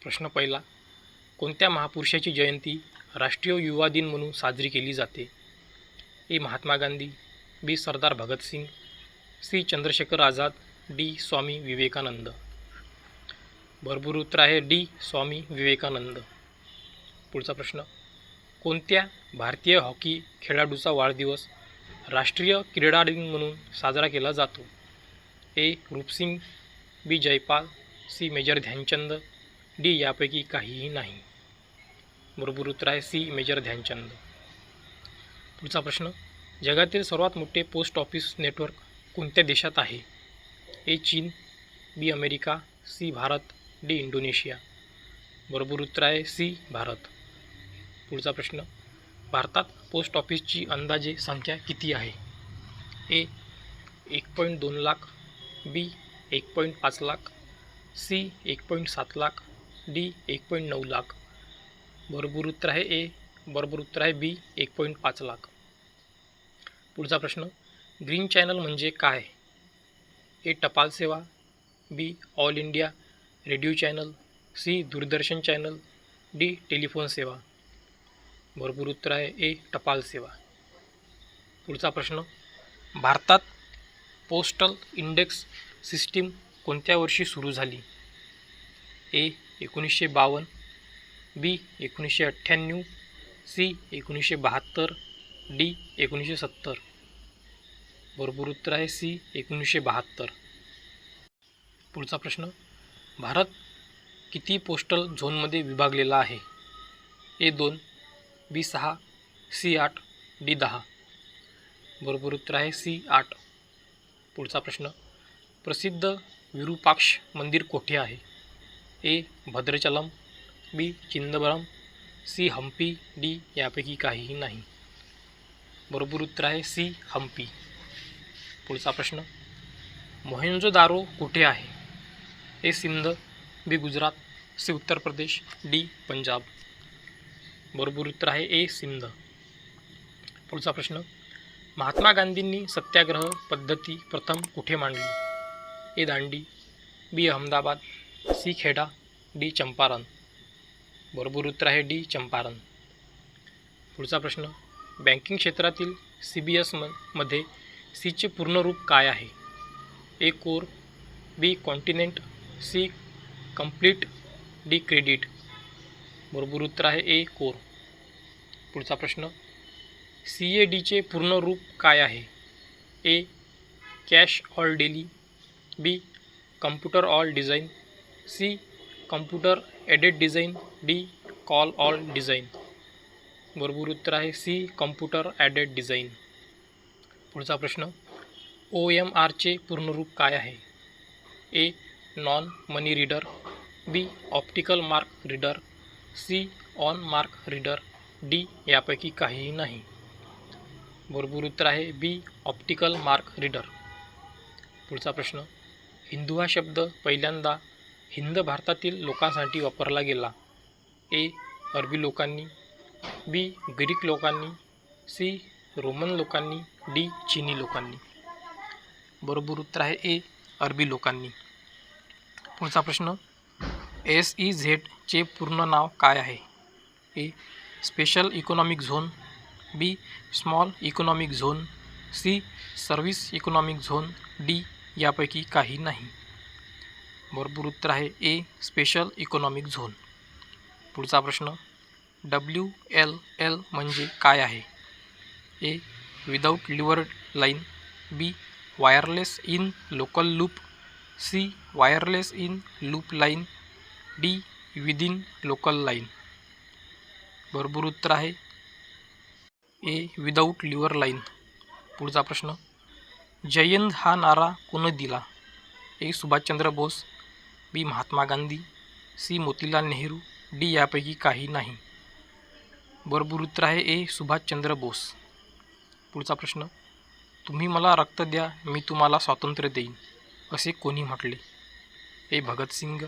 प्रश्न पहिला, कोणत्या महापुरुषाची जयंती राष्ट्रीय युवा दिन म्हणून साजरी केली जाते? ए. महात्मा गांधी, बी. सरदार भगतसिंग, सी. चंद्रशेखर आझाद, डी. स्वामी विवेकानंद. बरोबर उत्तर आहे डी. स्वामी विवेकानंद. पुढचा प्रश्न, कोणत्या भारतीय हॉकी खेळाडूचा वाढदिवस राष्ट्रीय क्रीडा दिन म्हणून साजरा केला जातो? A. Roopsingh, B. Jaipal, C. Major Dhyanchand, D. यापैकी काहीही नाही. बरोबर उत्तर आहे सी. मेजर ध्यानचंद. पुढचा प्रश्न, जगातील सर्वात मोठे पोस्ट ऑफिस नेटवर्क कोणत्या देशात आहे? ए. चीन, B. America, C. Bharat, D. Indonesia. बरोबर उत्तर आहे सी. भारत. पुढचा प्रश्न, भारतात पोस्ट ऑफिसची अंदाजे संख्या किती आहे? ए. 1.2 लाख, बी. 1.5 लाख, सी. 1.7 लाख, डी. 1.9 लाख. बरोबर उत्तर आहे ए. बरोबर उत्तर आहे बी. 1.5 लाख. पुढचा प्रश्न, ग्रीन चॅनल म्हणजे काय? ए. टपाल सेवा, B. All India radio channel, C. Doordarshan channel, D. Telephone सेवा. बरोबर उत्तर आहे ए. टपाल सेवा. पुढचा प्रश्न, भारतात पोस्टल इंडेक्स सिस्टीम कोणत्या वर्षी सुरू झाली? ए. 1952, बी. 1998, सी. 1972, डी. 1970. बरोबर उत्तर आहे सी. 1972. पुढचा प्रश्न, भारत किती पोस्टल झोनमध्ये विभागलेला आहे? ए. 2, बी. 6, सी. 8, डी. 10. बरोबर उत्तर आहे सी. 8. पुढचा प्रश्न, प्रसिद्ध विरूपाक्ष मंदिर कोठे आहे? ए. भद्राचलम, बी. चिदंबरम, सी. हम्पी, डी. यापैकी काहीही नाही. बरोबर उत्तर आहे सी. हम्पी. पुढचा प्रश्न, मोहेंजोदारो कुठे आहे? ए. सिंध, बी. गुजरात, सी. उत्तर प्रदेश, डी. पंजाब. बरोबर उत्तर आहे ए. सिंध. पुढचा प्रश्न, महात्मा गांधींनी सत्याग्रह पद्धती प्रथम कुठे मांडली? ए. दांडी, बी. अहमदाबाद, सी. खेडा, डी. चंपारण. बरोबर उत्तर आहे डी. चंपारण. पुढचा प्रश्न, बँकिंग क्षेत्रातील CBS मध्ये सीचे पूर्ण रूप काय आहे? A. Core, B. Continent, C. Complete, D. Credit. बरोबर उत्तर आहे ए. कोर. पुढचा प्रश्न, CADचे पूर्ण रूप काय आहे? A. Cash all daily, B. Computer all design, C. Computer aided design, D. Call all design. बरोबर उत्तर आहे सी. Computer added design. पुढचा प्रश्न, OMRचे पूर्ण रूप काय आहे? A. Non money reader, B. Optical mark reader, C. On mark reader, D. यापैकी काहीही नाही. बरोबर उत्तर आहे बी. Optical mark reader. पुढचा प्रश्न, हिंदू हा शब्द पहिल्यांदा हिंद भारतातील लोकांसाठी वापरला गेला. ए. अरबी लोकांनी, बी. ग्रीक लोकांनी, सी. रोमन लोकांनी, डी. चीनी लोकांनी. बरोबर उत्तर आहे ए. अरबी लोकांनी. पुढचा प्रश्न, SEZचे पूर्ण नाव काय आहे? A. Special economic zone, B. Small economic zone, C. Service economic zone, D. यापैकी काही नाही. बरोबर उत्तर आहे ए. Special economic zone. पुढचा प्रश्न, WLL म्हणजे काय आहे? A. Without liver line, B. Wireless in local loop, C. Wireless in loop line, D. Within local line. बरोबर उत्तर आहे ए. Without liver line. पुढचा प्रश्न, जय हिंद हा नारा कोणी दिला? ए. सुभाषचंद्र बोस, बी. महात्मा गांधी, सी. मोतीलाल नेहरू, डी. यापैकी काही नाही. बरोबर उत्तर आहे ए. सुभाषचंद्र बोस. पुढचा प्रश्न, तुम्ही मला रक्त द्या मी तुम्हाला स्वातंत्र्य देईन असे कोणी म्हटले? ए. भगतसिंग,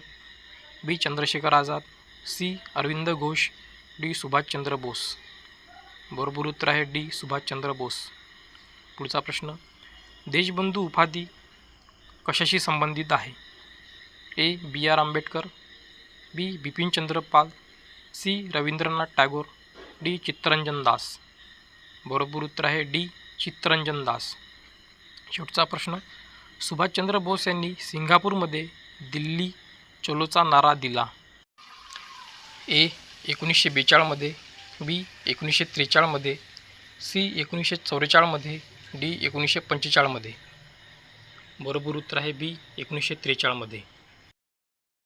बी. चंद्रशेखर आझाद, सी. अरविंद घोष, डी. सुभाषचंद्र बोस. बरोबर उत्तर आहे डी. सुभाषचंद्र बोस. पुढचा प्रश्न, देशबंधू उपाधी कशाशी संबंधित आहे? ए. BR आंबेडकर, बी बिपिनचंद्र पाल, सी रवींद्रनाथ टागोर, डी चित्तरंजन दास. बरोबर उत्तर आहे डी चित्तरंजन दास. शेवटचा प्रश्न, सुभाषचंद्र बोस यांनी सिंगापूरमध्ये दिल्ली चलोचा नारा दिला. ए 1942मध्ये, बी 1943मध्ये, सी 1944मध्ये, डी 1945मध्ये. बरोबर उत्तर आहे बी 1943मध्ये.